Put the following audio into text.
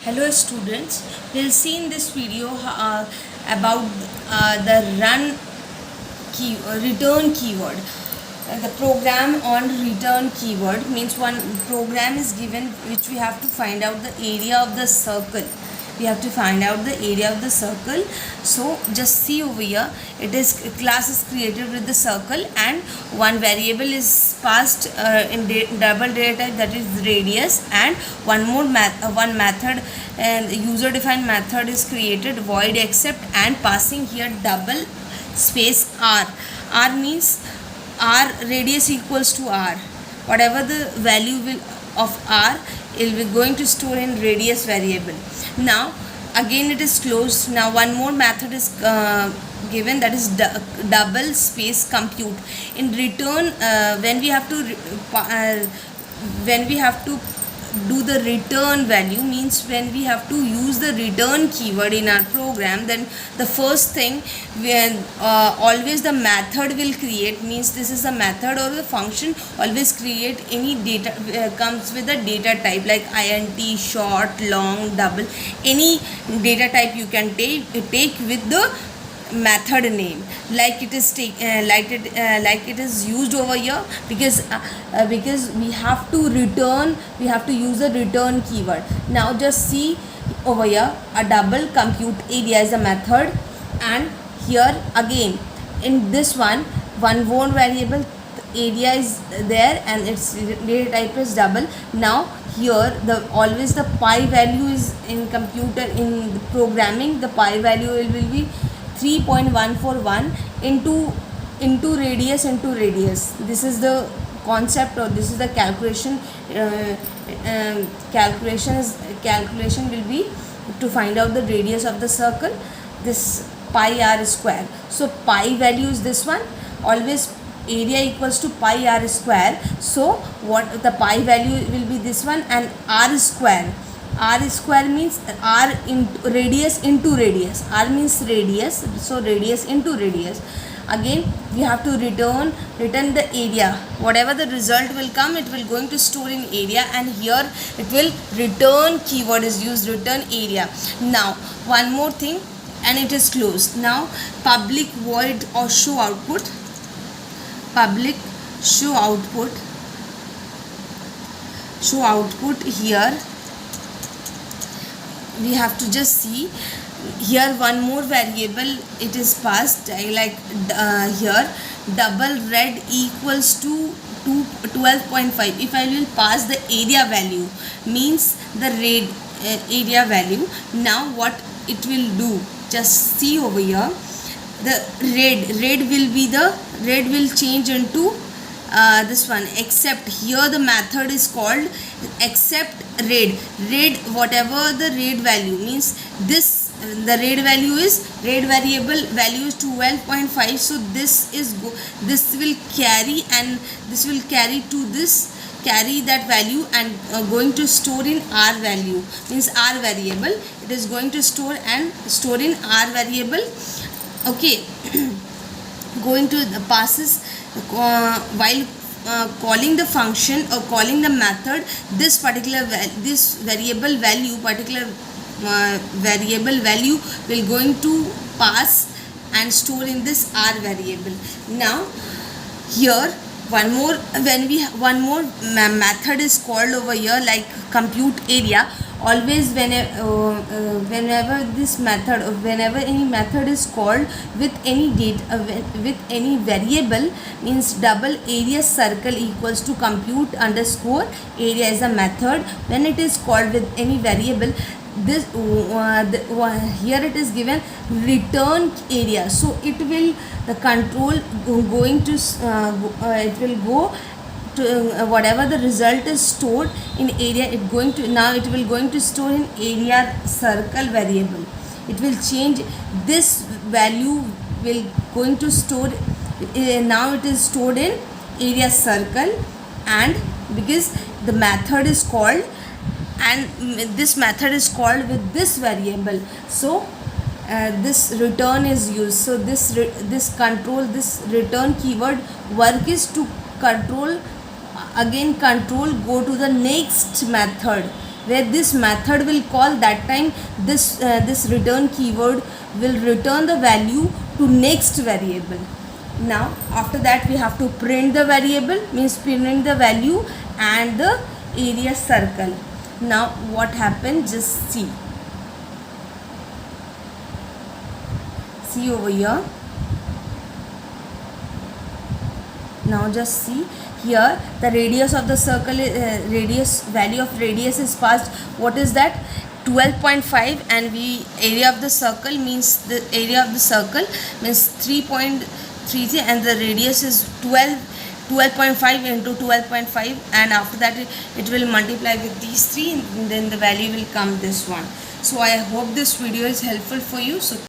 Hello students, we'll see in this video about the return keyword. The program on return keyword means one program is given which we have to find out the area of the circle. We have to find out the area of the circle. So just see over here, it is class is created with the circle and one variable is passed in double data type, that is radius, and one method and user defined method is created, void accept, and passing here double space r. R means r radius equals to r. Whatever the value will of r, it will be going to store in radius variable. Now again it is closed. Now one more method is given, that is double space compute. In return, when we have to do the return value, means when we have to use the return keyword in our program, then the first thing when always the method will create, means this is a method or the function always create any data comes with a data type like int, short, long, double, any data type you can take with the method name, like it is like it is used over here, because we have to use a return keyword. Now just see over here, a double compute area is a method, and here again in this one more variable area is there and its data type is double. Now here the always the pi value is in computer, in programming the pi value will be 3.141 into radius into radius. This is the concept, or this is the calculation. Calculation will be to find out the radius of the circle, this pi r square. So pi value is this one, always area equals to pi r square. So what the pi value will be this one, and r square means r into radius into radius. R means radius, so radius into radius. Again we have to return the area. Whatever the result will come, it will going to store in area, and here it will return keyword is used, return area. Now one more thing, and it is closed. Now public void or show output, public show output here we have to just see here one more variable it is passed, like here double red equals to 12.5. if I will pass the area value, means the red area value, now what it will do, just see over here, the red will change into this one, except here the method is called except red, whatever the red value, means this the red variable value is 12.5. so this will carry, and this will carry that value and going to store in r value, means r variable. It is going to store in r variable. Okay. Going to the passes while calling the function or calling the method, this particular variable value will going to pass and store in this r variable. Now here one more method is called over here, like compute area. Always whenever this method, or whenever any method is called with any with any variable, means double area circle equals to compute underscore area is a method. When it is called with any variable, this here it is given return area, so it will the control going to it will go to whatever the result is stored in area, it will going to store in area circle variable. It will change this value, will going to store now it is stored in area circle, and because the method is called, and this method is called with this variable, so this return is used. So this return keyword work is to control go to the next method where this method will call, that time this return keyword will return the value to next variable. Now after that we have to print the variable, means print the value and the area circle. Now what happened, just see over here. Now just see here, the radius of the circle, value of radius is passed. What is that? 12.5, and area of the circle means 3.33, and the radius is 12.5 into 12.5, and after that it will multiply with these three, and then the value will come this one. So I hope this video is helpful for you. So